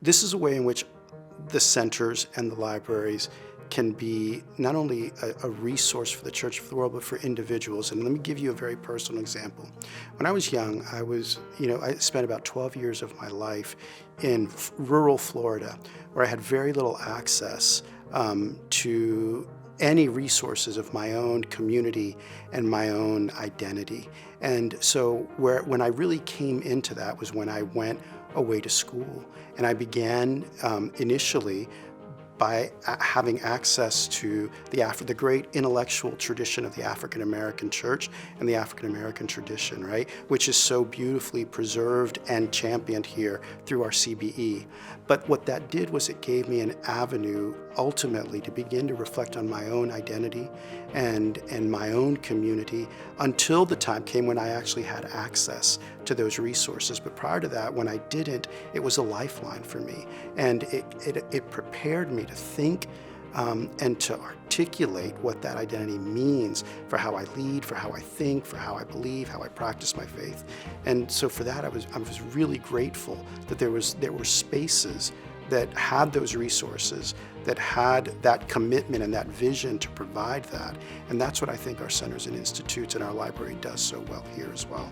this is a way in which the centers and the libraries can be not only a resource for the church of the world, but for individuals. And let me give you a very personal example. When I was young, I spent about 12 years of my life in rural Florida, where I had very little access to any resources of my own community and my own identity. And so when I really came into that was when I went away to school. And I began initially by having access to the great intellectual tradition of the African American church and the African American tradition, right? Which is so beautifully preserved and championed here through our CBE. But what that did was it gave me an avenue ultimately to begin to reflect on my own identity and my own community until the time came when I actually had access to those resources. But prior to that, when I didn't, it was a lifeline for me. And it prepared me to think and to articulate what that identity means for how I lead, for how I think, for how I believe, how I practice my faith. And so for that, I was really grateful that there were spaces that had those resources, that had that commitment and that vision to provide that. And that's what I think our centers and institutes and our library does so well here as well.